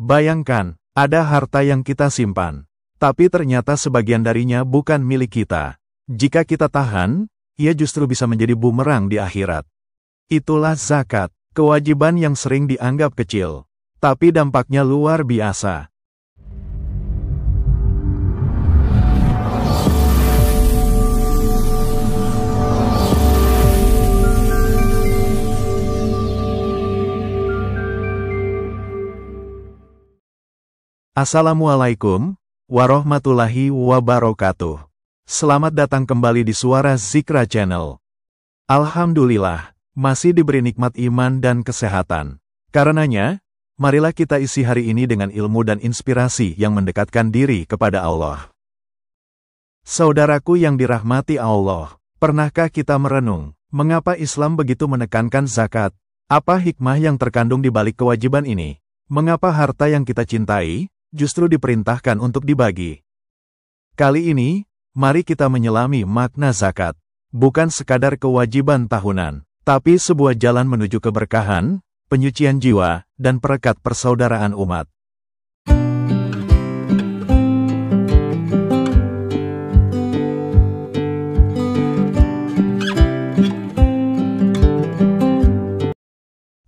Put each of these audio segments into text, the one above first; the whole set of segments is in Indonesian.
Bayangkan, ada harta yang kita simpan, tapi ternyata sebagian darinya bukan milik kita. Jika kita tahan, ia justru bisa menjadi bumerang di akhirat. Itulah zakat, kewajiban yang sering dianggap kecil, tapi dampaknya luar biasa. Assalamualaikum warahmatullahi wabarakatuh. Selamat datang kembali di Suara Zikra Channel. Alhamdulillah, masih diberi nikmat iman dan kesehatan. Karenanya, marilah kita isi hari ini dengan ilmu dan inspirasi yang mendekatkan diri kepada Allah. Saudaraku yang dirahmati Allah, pernahkah kita merenung, mengapa Islam begitu menekankan zakat? Apa hikmah yang terkandung di balik kewajiban ini? Mengapa harta yang kita cintai justru diperintahkan untuk dibagi? Kali ini, mari kita menyelami makna zakat. Bukan sekadar kewajiban tahunan, tapi sebuah jalan menuju keberkahan, penyucian jiwa, dan perekat persaudaraan umat.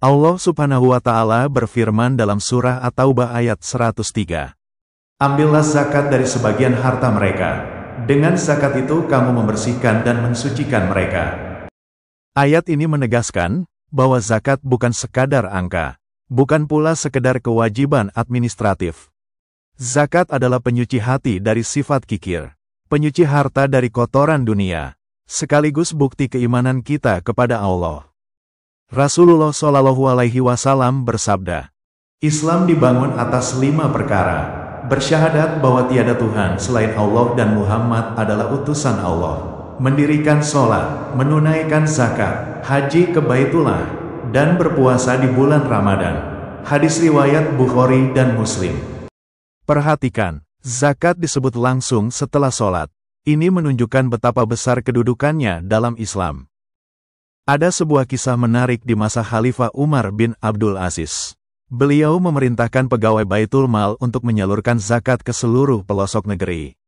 Allah Subhanahu wa Ta'ala berfirman dalam surah At-Taubah ayat 103. Ambillah zakat dari sebagian harta mereka. Dengan zakat itu kamu membersihkan dan mensucikan mereka. Ayat ini menegaskan bahwa zakat bukan sekadar angka, bukan pula sekedar kewajiban administratif. Zakat adalah penyuci hati dari sifat kikir, penyuci harta dari kotoran dunia, sekaligus bukti keimanan kita kepada Allah. Rasulullah Shallallahu Alaihi Wasallam bersabda, Islam dibangun atas 5 perkara. Bersyahadat bahwa tiada Tuhan selain Allah dan Muhammad adalah utusan Allah. Mendirikan sholat, menunaikan zakat, haji ke Baitullah, dan berpuasa di bulan Ramadan. Hadis riwayat Bukhari dan Muslim. Perhatikan, zakat disebut langsung setelah sholat. Ini menunjukkan betapa besar kedudukannya dalam Islam. Ada sebuah kisah menarik di masa Khalifah Umar bin Abdul Aziz. Beliau memerintahkan pegawai Baitul Mal untuk menyalurkan zakat ke seluruh pelosok negeri.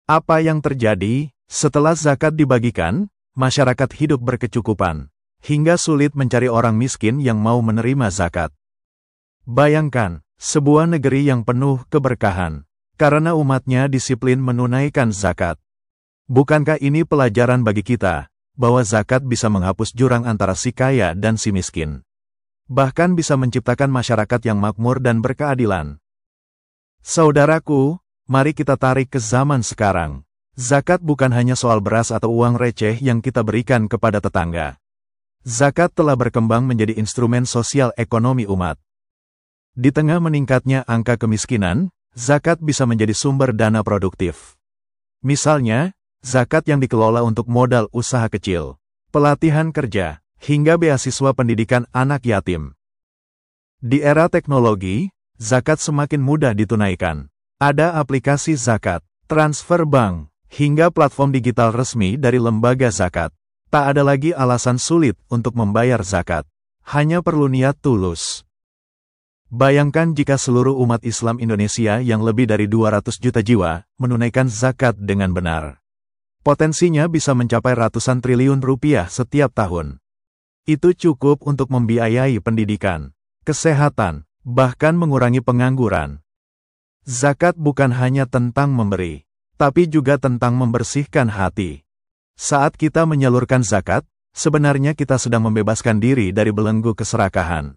Apa yang terjadi? Setelah zakat dibagikan, masyarakat hidup berkecukupan, hingga sulit mencari orang miskin yang mau menerima zakat. Bayangkan, sebuah negeri yang penuh keberkahan, karena umatnya disiplin menunaikan zakat. Bukankah ini pelajaran bagi kita? Bahwa zakat bisa menghapus jurang antara si kaya dan si miskin. Bahkan bisa menciptakan masyarakat yang makmur dan berkeadilan. Saudaraku, mari kita tarik ke zaman sekarang. Zakat bukan hanya soal beras atau uang receh yang kita berikan kepada tetangga. Zakat telah berkembang menjadi instrumen sosial ekonomi umat. Di tengah meningkatnya angka kemiskinan, zakat bisa menjadi sumber dana produktif. Misalnya, zakat yang dikelola untuk modal usaha kecil, pelatihan kerja, hingga beasiswa pendidikan anak yatim. Di era teknologi, zakat semakin mudah ditunaikan. Ada aplikasi zakat, transfer bank, hingga platform digital resmi dari lembaga zakat. Tak ada lagi alasan sulit untuk membayar zakat. Hanya perlu niat tulus. Bayangkan jika seluruh umat Islam Indonesia yang lebih dari 200 juta jiwa menunaikan zakat dengan benar. Potensinya bisa mencapai ratusan triliun rupiah setiap tahun. Itu cukup untuk membiayai pendidikan, kesehatan, bahkan mengurangi pengangguran. Zakat bukan hanya tentang memberi, tapi juga tentang membersihkan hati. Saat kita menyalurkan zakat, sebenarnya kita sedang membebaskan diri dari belenggu keserakahan.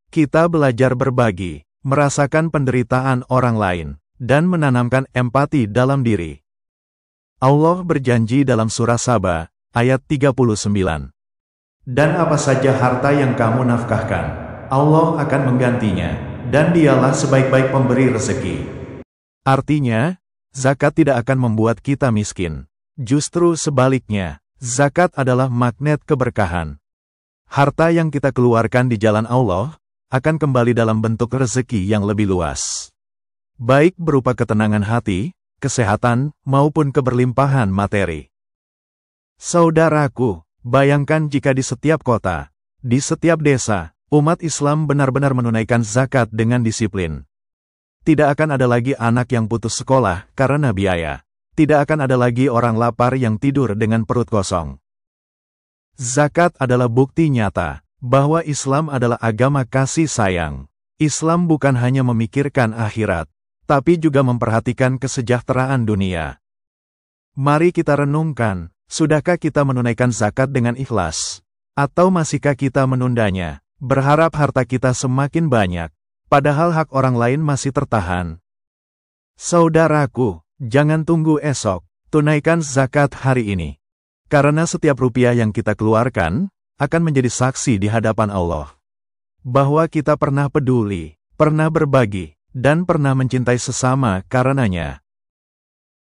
Kita belajar berbagi, merasakan penderitaan orang lain, dan menanamkan empati dalam diri. Allah berjanji dalam surah Saba, ayat 39. Dan apa saja harta yang kamu nafkahkan, Allah akan menggantinya, dan dialah sebaik-baik pemberi rezeki. Artinya, zakat tidak akan membuat kita miskin. Justru sebaliknya, zakat adalah magnet keberkahan. Harta yang kita keluarkan di jalan Allah, akan kembali dalam bentuk rezeki yang lebih luas. Baik berupa ketenangan hati, kesehatan, maupun keberlimpahan materi. Saudaraku, bayangkan jika di setiap kota, di setiap desa, umat Islam benar-benar menunaikan zakat dengan disiplin. Tidak akan ada lagi anak yang putus sekolah karena biaya. Tidak akan ada lagi orang lapar yang tidur dengan perut kosong. Zakat adalah bukti nyata bahwa Islam adalah agama kasih sayang. Islam bukan hanya memikirkan akhirat, tapi juga memperhatikan kesejahteraan dunia. Mari kita renungkan, sudahkah kita menunaikan zakat dengan ikhlas? Atau masihkah kita menundanya, berharap harta kita semakin banyak, padahal hak orang lain masih tertahan? Saudaraku, jangan tunggu esok, tunaikan zakat hari ini. Karena setiap rupiah yang kita keluarkan, akan menjadi saksi di hadapan Allah. Bahwa kita pernah peduli, pernah berbagi, dan pernah mencintai sesama karenanya.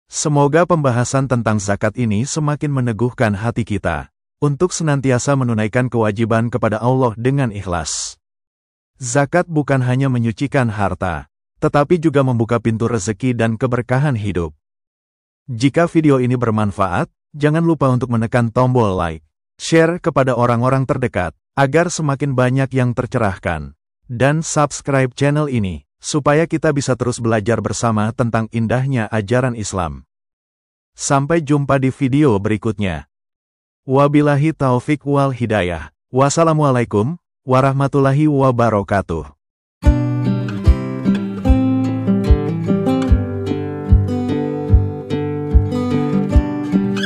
Semoga pembahasan tentang zakat ini semakin meneguhkan hati kita, untuk senantiasa menunaikan kewajiban kepada Allah dengan ikhlas. Zakat bukan hanya menyucikan harta, tetapi juga membuka pintu rezeki dan keberkahan hidup. Jika video ini bermanfaat, jangan lupa untuk menekan tombol like, share kepada orang-orang terdekat, agar semakin banyak yang tercerahkan, dan subscribe channel ini, supaya kita bisa terus belajar bersama tentang indahnya ajaran Islam. Sampai jumpa di video berikutnya. Wabillahi taufik wal hidayah. Wassalamualaikum warahmatullahi wabarakatuh.